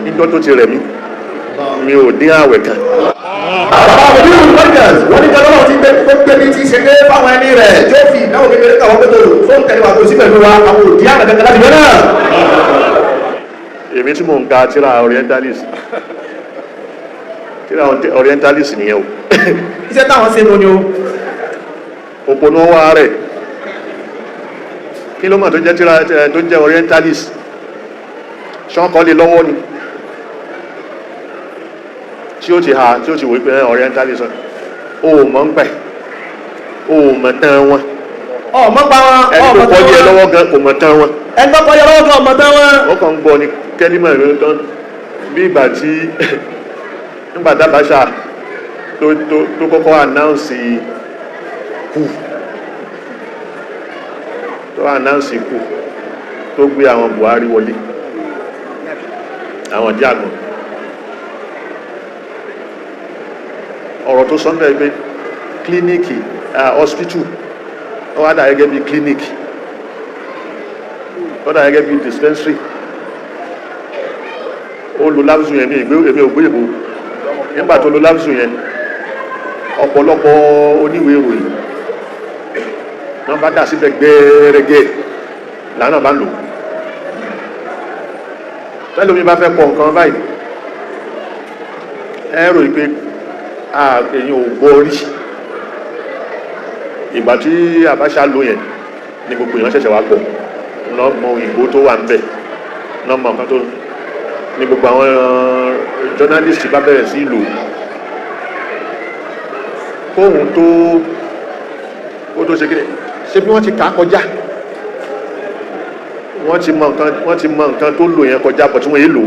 níjọ́ tó ti rẹ̀ mí mi ò dín àwẹ̀ kan. àwọn òbí ìlú podcast wọ́n ní jọlọ́wọ́ ti gbé ní ti ṣe dé fáwọn ẹni rẹ̀ tí ó fi ìdáwó kékeré káwọn pé tó fóun tẹ̀lé wa tó sí pẹ̀lú wa àwọn òdì àgbẹ̀ kankan láti gbẹ́ náà. èmi tí mò ń ka tíra orientalist nìyẹn o. iṣẹ́ táwọn ṣe lóni o. òpònú wa rẹ̀ kí ló mọ̀ tó jẹ́ tíra tó jẹ́ orientalist ṣọ́nkọ́ lé lọ́wọ́ ni tí ó ti ha tí ó ti wò pé orientalist o mọ̀ ń pẹ̀ o mọ̀ tán wọn ọmọ pa wọn ẹni tó kọ́ lé lọ́wọ́ gan kò mọ̀ tán wọn ẹni tó kọ́ lé lọ́wọ́ gan ọmọ tán wọn. ó kàn ń gbọ́ ni kẹ́límọ̀ ìlú tán bí ìgbà tí nígbà dábàṣà tó kọ́kọ́ announce kú tó announce kú tó gbé àwọn Buhari wọlé àwọn díàgbọ̀n ọ̀rọ̀ tó sọ́nà ẹgbẹ́ klíníkì hospital ó wá dà gẹ́gẹ́ bí klíníkì ó dà gẹ́gẹ́ bí dispensary ó lo lábùsùn yẹn ní èmi ògbé ìbò nígbà tó lo lábùsùn yẹn ọ̀pọ̀lọpọ̀ oníwèé ìròyìn wọ́n bá dà síbẹ̀ gbẹ́rẹ́gẹ́ lànà bá lò tẹ́lómi bá fẹ́ pọ̀ nǹkan báyìí ẹ̀rọ ìpé èyí ò gbọ́ rí ìgbà tí Abacha lò yẹn ní gbogbo èèyàn ṣẹ̀ṣẹ̀ wá gbọ́ lọ́mọ òyìnbó tó wà ń bẹ̀ lọ́mọ kan tó ní gbogbo àwọn journalist bá bẹ̀rẹ̀ sí lò kóhun tó ṣe kí ṣe bí wọ́n ti kà á kọjá wọ́n ti mọ nǹkan tó lò yẹn kọjá bọ̀ tí wọ́n yé lò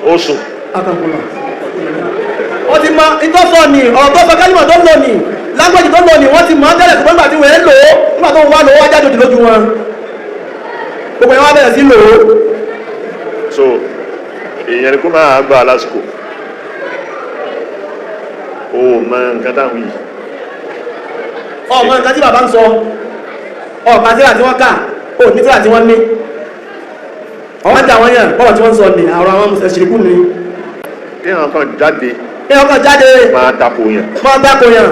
ó sùn. wọ́n ti mọ ìtọ́sọ ni ọ̀rọ̀ tó sọ kálímọ̀ tó lò ní lágbèjì tó lò ní wọ́n ti mọ tẹ́lẹ̀ ṣùgbọ́n nígbà tí wọ́n ń lò ó nígbà tó wà lówó jáde òdì lójú wọn gbogbo ẹ̀ wọ́n bẹ̀rẹ̀ sí lò ó. so èèyàn ni kó máa gbà lásìkò ó mọ nǹkan táwọn yìí. ọmọ nǹkan tí bàbá ń sọ ọ̀pá tíra tí wọ́n kà ó ní tíra tí wọ́n ní ọwọ́n tí àwọn yàn bọ́ọ̀ tí wọ́n sọ ní àwọn mùsùlùmí ṣìrìkú ni. kí àwọn kan jáde máa tako yàn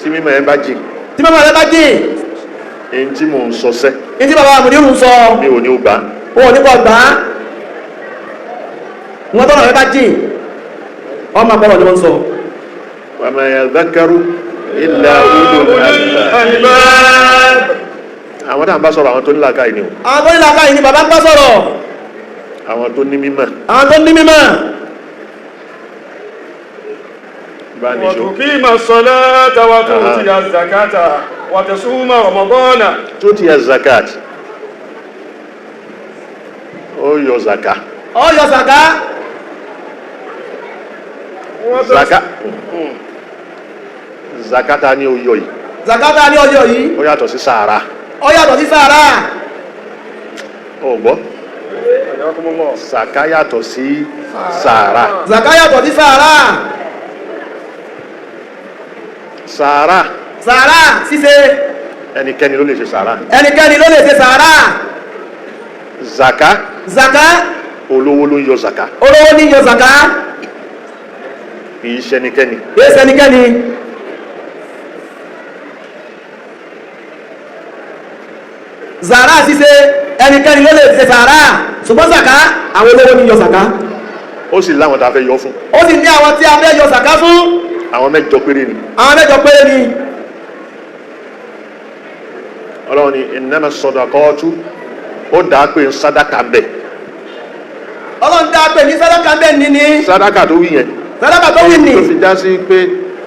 tí mímọ̀ ẹ bá jìn èyí tí mò ń sọ sẹ́ èyí tí bàbá àmùdí ń sọ mi ò ní ó gbà ó ní kọ́ gbà á wọ́n tọ́nà ẹ bá jìn ọmọ àpọ̀lọ̀ ni wọ́n sọ. wa ma yadhakkaru illa ulul albab. àwọn táwọn bá sọ̀rọ̀ àwọn tó ní làákàyè ni o. àwọn tó ní làákàyè ni bàbá ń bá sọ̀rọ̀. àwọn tó ní mímọ̀. àwọn tó ní mímọ̀. bá a nìṣó. وتقيم الصلاة وتؤتي الزكاة وتصوم رمضان. تؤتي الزكاة ó yọ zaka. ó yọ zaka. zakata ni ó yọ yìí. zakata ni ó yọ yìí. ó yàtọ̀ sí sàárà. ó yàtọ̀ sí sàárà. ó gbọ́. zaka yàtọ̀ sí sàárà. zaka yàtọ̀ sí sàárà. sàárà. sàárà ṣíṣe. ẹnikẹ́ni ló lè ṣe sàárà. ẹnikẹ́ni ló lè ṣe sàárà. zaka. zaka. olówó ló ń yọ zaka. olówó ní yọ zaka. kìí ṣẹnikẹ́ni. kìí ṣẹnikẹ́ni. zàrà ṣíṣe ẹnikẹ́ni ló lè ṣe zàrà ṣùgbọ́n zaka àwọn olówó ní yọ zaka. ó sì láwọn tá a fẹ́ yọ fún. ó sì ní àwọn tí a fẹ́ yọ zaka fún. àwọn mẹ́jọ péré ni. àwọn mẹ́jọ péré ni. ọlọ́run ni innama sadaqatu ó dàá pé sádàkà ń bẹ. ọlọ́run dàá pé ní sádàkà ń bẹ ní. sádàkà tó wí yẹn. sádàkà tó wí ni. tó fi já sí pé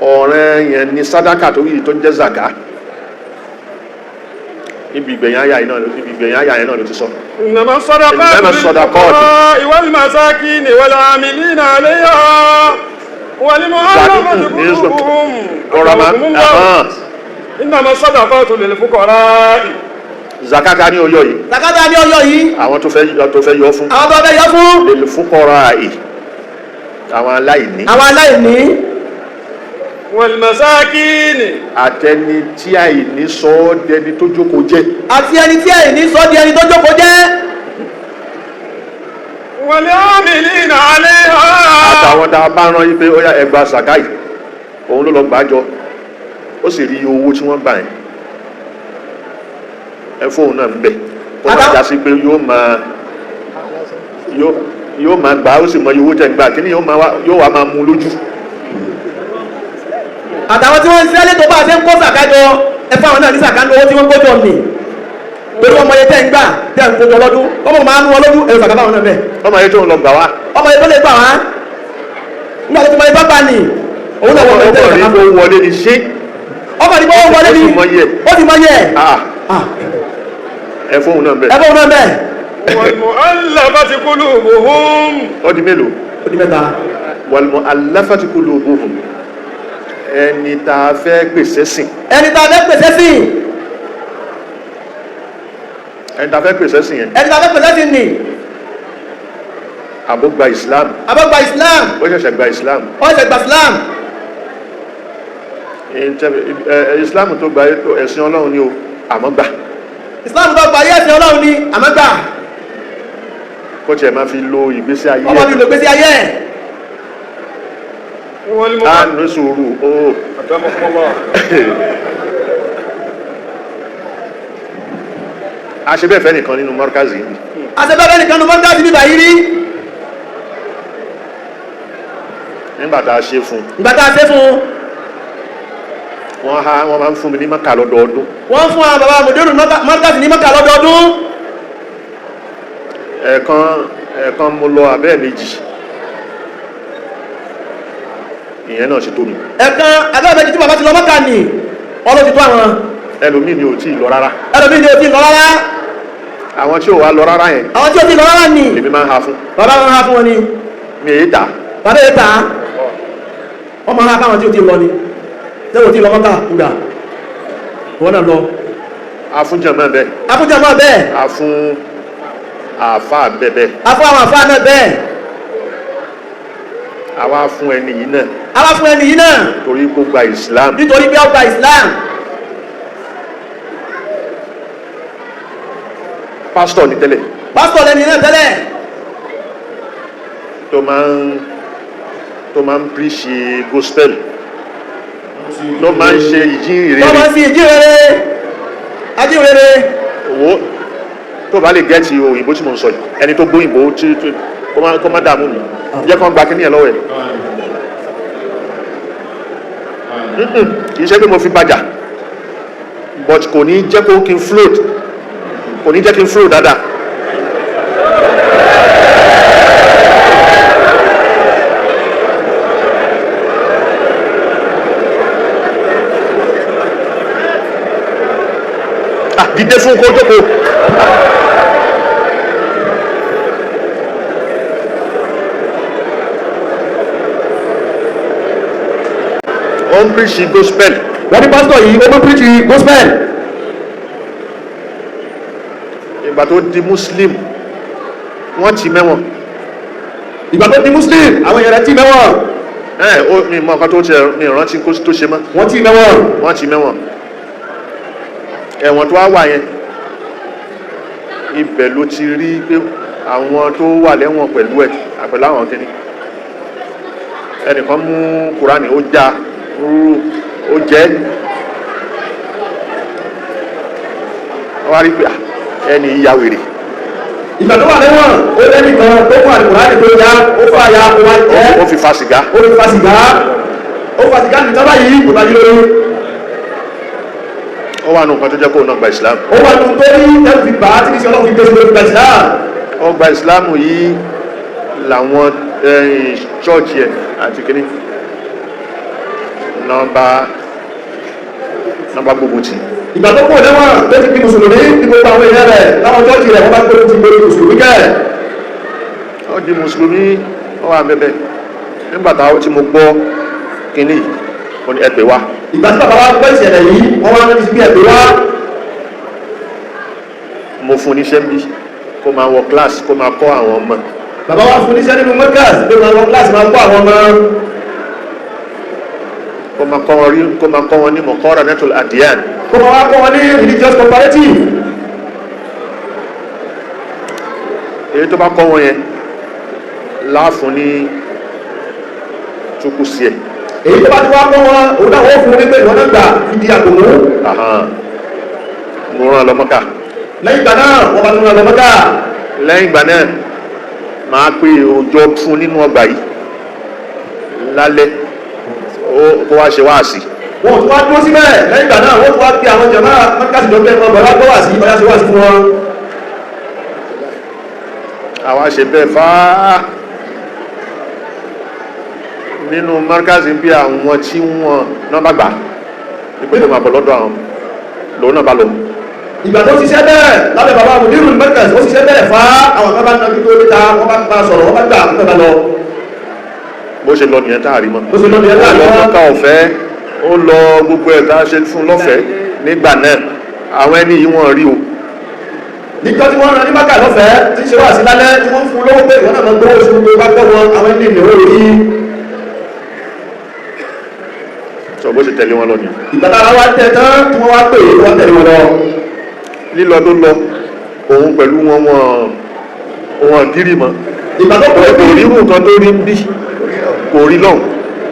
ọ̀rẹ́ yẹn ni sádàkà tó wí tó ń jẹ́ zaka. níbi ìgbẹ̀yìn àyà yẹn náà ló ti sọ. innama sadaqatu wal masakin wal amilina alayha wal mu'allafati qulubuhum. innama sadaqatu lil fuqara. zakata ni ọyọ yìí. zakata ni ọyọ yìí. àwọn tó fẹ́ yọ fún. àwọn tó fẹ́ yọ fún. lil fuqara yìí. àwọn aláìní. àwọn aláìní. wal masakin. àtẹni tí àìní sọ ọ́ dẹni tó jókòó jẹ́. àti ẹni tí àìní sọ di ẹni tó jókòó jẹ́. wal amilina alayha. àtàwọn tá a bá rán yín pé ó yá ẹgbàá sàkáì òun ló lọ gbàjọ ó sì rí iye owó tí wọ́n gbà yẹn ẹ fóun náà ń bẹ̀ ó máa já sí pé yóò máa gbà ó sì mọ iye owó tẹ̀ ń gbà kí ni yóò wá máa mú lójú. àtàwọn tí wọ́n ń ṣẹ́lẹ̀ tó bá ṣe ń kó sàkájọ ẹ fáwọn náà ní sàkájọ owó tí wọ́n kójọ nì torí ọmọ yẹn tẹ́ ń gbà tẹ́ ń kójọ lọ́dún ọmọ máa ń mú ọ lọ́dún ẹ̀rọ sàkájọ àwọn náà bẹ̀. ọmọ yẹn tó ń lọ gbà wá. ọmọ yẹn tó lè gbà wá nígbà tó ti mọ ibà bá nì òun náà wọ́n tẹ̀lé ọmọ ní kó wọlé ní ṣé. ọmọ ní kó wọlé ní ó ti mọ yẹ. ẹ fóun náà bẹ̀. ẹ fóun náà bẹ̀. wal mu'allafati qulubuhum. ó di mélòó. ó di mẹ́ta. wal mu'allafati qulubuhum ẹni tá a fẹ́ pèsè sìn. ẹni tá a fẹ́ pèsè sìn. ẹni tá a fẹ́ pèsè sìn yẹn. ẹni tá a fẹ́ pèsè sìn ni. àbúgba Islam. àbọ̀gba Islam. ó ṣẹ̀ṣẹ̀ gba Islam. ó ṣẹ̀ṣẹ̀ gba Islam. Islam tó gba ẹ̀sìn Ọlọ́run ni o àmọ́ gbà. Islam tó gba ẹ̀sìn Ọlọ́run ni àmọ́ gbà. kó tiẹ̀ máa fi lo ìgbésí ayé ẹ̀. ọmọ mi lo ìgbésí ayé ẹ̀. a ní sùúrù o. a ṣe bẹ́ẹ̀ fẹ́ nìkan nínú mọ́rkázi yìí. a ṣe bẹ́ẹ̀ fẹ́ nìkan nínú mọ́rkázi bíbá yìí rí. nígbà tá a ṣe fún. nígbà tá a ṣe fún. wọ́n máa ń fún mi ní mọ́kà lọ́dọọdún. wọ́n fún àwọn bàbá mọ̀dúrù mọ́rkázi ní mọ́kà lọ́dọọdún. ẹ̀ẹ̀kan mo lọ abẹ́ méjì. ìyẹn náà ṣe tó mi. ẹ̀ẹ̀kan abẹ́ méjì tí bàbá ti lọ mọ́kà ní ọlọ́ti tó àwọn. ẹlòmíì ni ò tí ì lọ rárá. ẹlòmíì ni ò tí ì lọ rárá. àwọn tí ò wá lọ rárá yẹn. àwọn tí ò tí ì lọ rárá ni. èmi máa ń ha fún. bàbá máa ń ha fún wọn ni. mi èyí tà. bàbá èyí tà. wọ́n máa ń ha fáwọn tí ò tí ì lọ ni. tẹ́wọ̀n tí ì lọ mọ́kà ńgbà. wọ́n náà lọ. afúnjàmọ́ bẹ́ẹ̀. afúnjàmọ́ bẹ́ẹ̀. afún àfáà bẹ́ẹ̀. afún àwọn àfáà náà bẹ́ẹ̀. àwa fún ẹni yìí náà. àwa fún ẹni yìí náà. torí kó gba Islam. nítorí pé ó gba Islam. pásítọ̀ ní tẹ́lẹ̀. pásítọ̀ lẹ́ni náà tẹ́lẹ̀. tó máa ń píríṣì gospel. tó máa ń ṣe ìjíhìnrere. tó máa ń ṣe ìjíhìnrere. ajíhìnrere. owó tó bá lè gẹ́ẹ̀tì òyìnbó tí mo ń sọ yìí ẹni tó gbóyìnbó kó má dààmú mi jẹ́ kó gba kíní ẹ̀ lọ́wọ́ ẹ̀. kì í ṣe pé mo fi bàjà but kò ní jẹ́ kó kí n float kò ní jẹ́ kí n float dáadáa. dìde fún kó jókòó. ó ń píríṣì gospel. wọ́n ní pásítọ̀ yìí ó ń píríṣì gospel. ìgbà tó di muslim wọ́n ti mẹ́wọ̀n. ìgbà tó di muslim àwọn èèyàn rẹ̀ ti mẹ́wọ̀n. mi mọ ọkàn tó ti mi ìrántí tó ṣe mọ́. wọ́n ti mẹ́wọ̀n. wọ́n ti mẹ́wọ̀n. ẹ̀wọ̀n tó wá wà yẹn ibẹ̀ ló ti rí pé àwọn tó wà lẹ́wọ̀n pẹ̀lú ẹ̀ àpẹ̀lú àwọn kìíní ẹnìkan mú Kùránì ó já ó jẹ́ wá rí pé ẹni ìyá wèrè. ìgbà tó wà lẹ́wọ̀n ó lẹ́ni kan tó wà ní Kùránì tó já ó fà ya ó wá jẹ́ ó fi fa sìgá. ó fi fa sìgá nìkan báyìí kò bá yí lórí. ó wà nù nǹkan tó jẹ́ kó náà gba Islam. ó wà nù torí ẹ̀rù fi bàá tí kì í ṣe ọlọ́run fi gbé sí lórí gba Islam. ó gba Islam yìí làwọn chọ́ọ̀chì ẹ̀ àti kìíní nọ́mbà gbogbo tì. ìgbà tó kù lẹ́wọ̀n ló ti di mùsùlùmí ní gbogbo àwọn èèyàn rẹ̀ láwọn chọ́ọ̀chì rẹ̀ wọ́n bá gbé ti gbé mùsùlùmí kẹ́. ó di mùsùlùmí ó wà bẹ́bẹ̀ nígbà táwọn tí mo gbọ́ kìíní ó ní ẹ pè wá. ìgbà tí bàbá wa gbọ́ ìṣẹ̀lẹ̀ yìí wọ́n wá ní bí ẹ pè wá. mo fún níṣẹ́ bí kó máa wọ kíláàsì kó máa kọ́ àwọn ọmọ. bàbá wa fún níṣẹ́ nínú mọ́kàs pé máa wọ kíláàsì máa kọ́ àwọn ọmọ. kó máa kọ́ wọn ní muqaranatul adyan. kó máa wá kọ́ wọn ní religious comparative. èyí tó bá kọ́ wọn yẹn láàfún ní túkú sí ẹ̀. èyí tó bá ti wá kọ́ wọn òun náà wọ́n fún un ní pé ìwọ́n náà gbà ìdí àgbòmú. mo rán lọ Mọ́kà. lẹ́yìn ìgbà náà wọ́n bá tún rán lọ Mọ́kà. lẹ́yìn ìgbà náà máa pé òjò fún nínú ọgbà yìí lálẹ́ kó wá ṣe wáàsí. wọ́n tún wá dúró síbẹ̀ lẹ́yìn ìgbà náà wọ́n tún wá pe àwọn jàmá mọ́kàsí lọ́gbẹ́ wọn bọ̀rọ̀ gbọ́ wá sí ọ̀yá ṣe wá sí fún wọn. àwa ṣe bẹ́ẹ̀ fáá nínú mọ́kàsí bí àwọn tí wọ́n náà bá gbà nípa tó máa bọ̀ lọ́dọ̀ àwọn lòun náà bá lọ. ìgbà tó ṣiṣẹ́ bẹ́ẹ̀ lábẹ́ bàbá mudirul markaz ó ṣiṣẹ́ bẹ́ẹ̀ fá àwọn kan bá ń dájú tó níta wọ́n bá ń bá sọ̀rọ̀ wọ́n bá gbà fún bẹ́ẹ̀ lọ. bó ṣe lọ nìyẹn táàrí mọ́. bó ṣe lọ nìyẹn táàrí mọ́. ó lọ ká ọ̀fẹ́ ó lọ gbogbo ẹ̀ tá a ṣe fún lọ́fẹ̀ẹ́ nígbà náà àwọn ẹni yìí wọ́n rí o. níjọ́ tí wọ́n rán ní Mákà lọ́fẹ̀ẹ́ tí ń ṣe wá sí lálẹ́ tí wọ́n fún lówó pé ìwọ́n náà gbówó oṣù gbogbo bá gbọ́ wọn àwọn ẹni ìlú rí. sọ bó ṣe tẹ̀lé wọn lọ nìyẹn. ìgbà tára wá tẹ tán tí wọ́n wá pè wọ́n tẹ̀lé wọn lọ. lílọ tó lọ òun pẹ̀lú wọn gírí mọ́. ìgbà tó kọ̀ kò rí nǹkan tó rí ń bí kò rí lọ́hùn.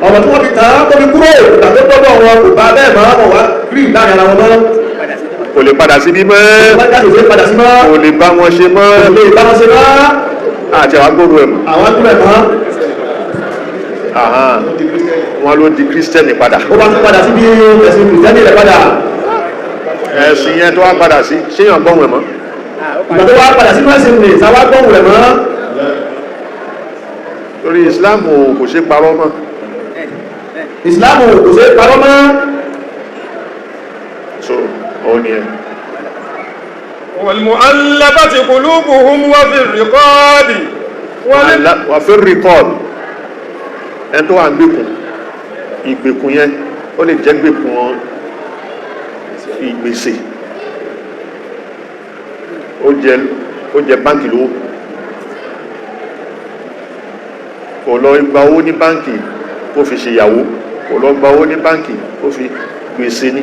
ọ̀rọ̀ tí wọ́n fi tàn án tó fi kúrò ìgbà tó tọ́gbọ̀ wọn kò bá bẹ́ẹ̀ máa wọ̀ wá gírí láàrin ara wọn mọ́. kò lè padà síbí mọ́. kò lè bá wọn ṣe mọ́. àti àwọn agbóhùn ẹ̀ mọ́. àwọn agbóhùn ẹ̀ mọ́. wọn ló di kírísítẹ́nì padà. ó bá tún padà síbi ẹ̀sìn kìrìsìtẹ́nì rẹ̀ padà. ẹ̀sìn yẹn tó wá padà sí ṣéyàn gbọ́hùn ẹ̀ mọ́. ìgbà tó wá padà sínú ẹ̀sìn rẹ̀ sáwá gbọ́hùn rẹ̀ mọ́. torí Islam kò ṣe parọ́ mọ́. Islam kò ṣe parọ́ mọ́. so òun ni ẹ. wal-mu'allafati qulubuhum wa fi r-riqab. wa fi r-riqab ẹ tó wà ń gbèkùn ìgbèkùn yẹn ó lè jẹ́ gbèkùn ìgbèsè ó jẹ báńkì lówó kò lọ gba owó ní báńkì kó fi ṣe ìyàwó kò lọ gba owó ní báńkì kó fi gbèsè ní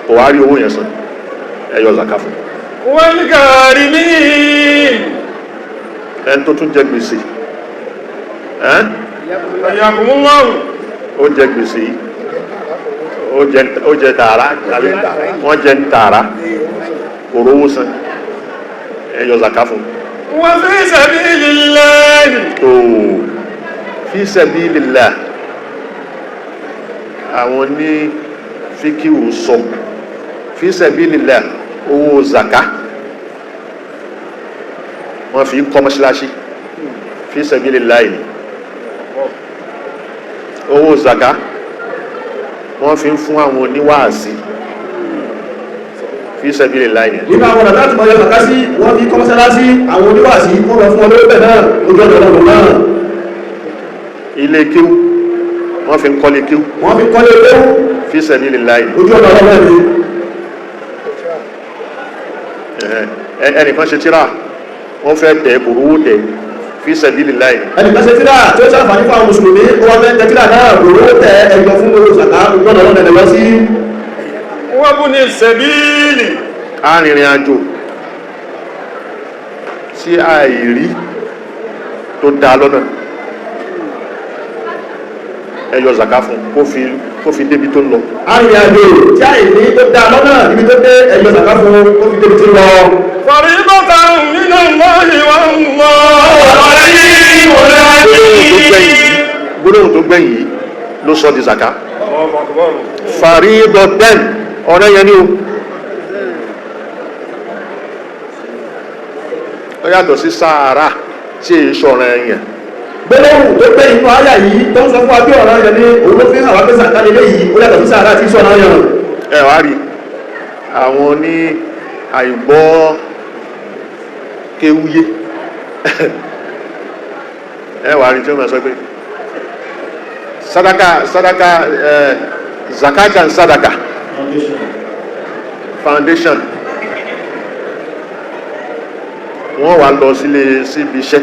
kò wá rí owó yẹn san ẹ yọ zaka fún. wal gharimin. ẹni tó tún jẹ gbèsè ó jẹ gbèsè yìí ó jẹ tààrà tàbí wọ́n jẹ ní tààrà kò rówó san ẹ yọ zaka fún. wa fi sabilillahi. fi sabilillah àwọn ní fíkíwù sọ fi sabilillah owó zaka wọ́n fi ń kọ́ mọ́ṣáláṣí fi sabilillah yìí owó zaka wọ́n fi ń fún àwọn oníwàásí fi sabilillah yìí. nígbà àwọn ọ̀dà láti mọ̀lẹ́ zaka sí wọ́n fi kọ́ mọ́ṣáláṣí àwọn oníwàásí kó lọ fún ọlọ́wọ́ bẹ̀ náà ojú ọ̀dọ̀ ọ̀dọ̀ náà. ilé kíw wọ́n fi ń kọ́lé kíw. wọ́n fi kọ́lé kíw. fi sabilillah yìí. ojú ọ̀dọ̀ ọ̀dọ̀ náà. ẹnìkan ṣe tíra wọ́n fẹ́ tẹ̀ kò rówó tẹ̀ fi sabilillah yìí. ẹnìkan ṣe tíra tí ó ṣàǹfààní fún àwọn mùsùlùmí ó wá fẹ́ tẹ tíra náà kò rówó tẹ ẹgbẹ́ fún owó zaka ojú ọ̀dọ̀ náà lẹ́lẹ́ sí. wọ́n bú ní sẹ́bíìlì. arìnrìn àjò tí àìrí tó dá lọ́nà ẹ yọ zaka fún kó fi débi tó ń lọ. arìnrìn àjò tí àìrí tó dá lọ́nà níbi tó dé ẹ yọ zaka fún kó fi débi tó ń lọ. faridatan minallahi wallahu gbólóhùn tó gbẹ̀yìn yìí ló sọ di zaka. faridatan ọ̀rẹ́ yẹn ni o. ó yàtọ̀ sí sàárà tí èyí sọ̀rọ̀ ẹ̀yàn. gbólóhùn tó gbé inú àyà yìí tó ń sọ fún wa bí ọ̀rọ̀ yẹn ní òun ló fi hàn wá pé zaka lélẹ́ yìí ó yàtọ̀ sí sàárà tí sọ̀rọ̀ yẹn. ẹ wá rí àwọn ní àìgbọ́ kéwúyé ẹ wá rí tí ó máa sọ pé sadaka zakat and sadaka foundation wọ́n wá lọ síbi iṣẹ́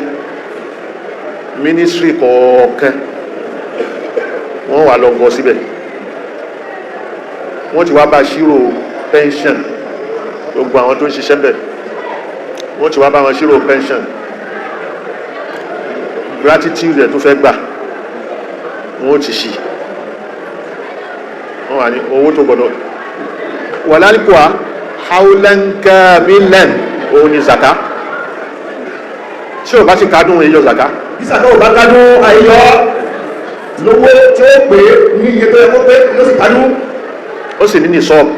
ministry kọ̀ọ̀kan wọ́n wà lọ gọ síbẹ̀ wọ́n ti wá bá ṣírò pension gbogbo àwọn tó ń ṣiṣẹ́ bẹ̀ wọ́n ti wá bá wọn ṣírò pension gratitude ẹ̀ tó fẹ́ gbà wọ́n ti ṣí wọ́n wà ní owó tó gbọ́dọ̀ wà lálùkùá haulan kamilan òun ni zaka tí o bá ti kádùn èyọ zaka bí zaka ò bá kádùn àyọ lówó tí ó pè ní iye tó yẹ kó pé ló sì kádùn ó sì ní sọ́ọ̀bù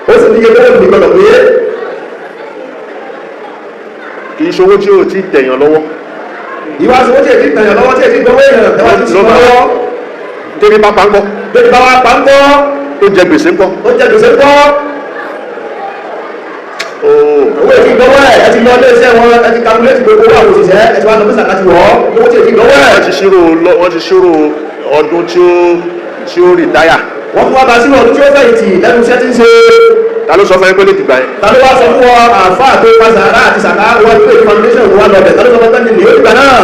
ó sì ní iye tó yẹ kó gbọdọ̀ pé kì í ṣowó tí ó ti tẹ̀yàn lọ́wọ́ ìwà sọ wọ́n tí èdè tẹ̀yàn lọ́wọ́ tí èdè gbọ́wọ́ èèyàn tẹ́wà tí sùn lọ́wọ́ débi pápá ńkọ́ débi bá wá pa ńkọ́ tó jẹ gbèsè ńkọ́ owó èdè gbọ́wọ́ ẹ̀ ti lọ iléeṣẹ́ wọn ẹ ti calculate gbogbo owó àwọn òṣìṣẹ́ ẹ ti wá lọ bí sàkàtì wọ́ owó tí èdè gbọ́wọ́ ẹ̀ wọ́n ti ṣírò ọdún tí ó rìtáyà wọ́n fún wa bá sínú ọdún tí ó fẹ̀yìntì lẹ́nu iṣẹ́ tí ń ṣe ta ló sọ fún ẹgbẹ́ lè dìgbà yẹn ta ló wá sọ fún ọ àfáà tó pa sàárà àti sàká wọ́n pé foundation wà lọ́bẹ̀ ta ló sọ fún ẹgbẹ́ nílé ìgbà náà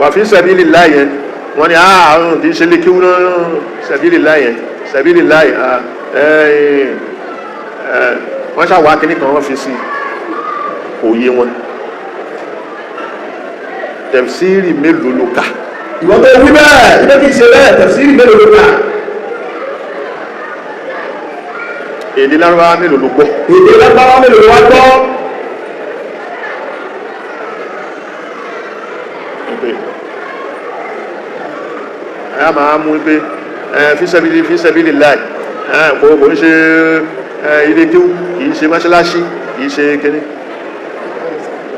wà fi sabilillah yẹn wọ́n ní ààrùn kìí ṣe lè kí wọ́n sabilillah yẹn sabilillah wọ́n ṣàwọ́ akíní kan wọ́n fi sí òye wọn tafsiri mélòó ló kà ìwọ́n tó wí bẹ́ẹ̀ ilé kìí ṣe bẹ́ẹ̀ tafsiri mélòó ló kà èdè lárúbáwá mélòó ló gbọ́ èdè lárúbáwá mélòó ló wá gbọ́ a máa mú pé fi sabilillah kò ń ṣe ilé kí kìí ṣe mọ́ṣáláṣí kìí ṣe kíní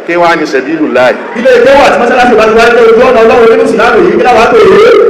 kí wá ní sabilillah ilé ìjọwà àti mọ́ṣáláṣí bá ti wá ní ojú ọ̀nà ọlọ́run nínú ìsìlámù yìí kí láwàá pè é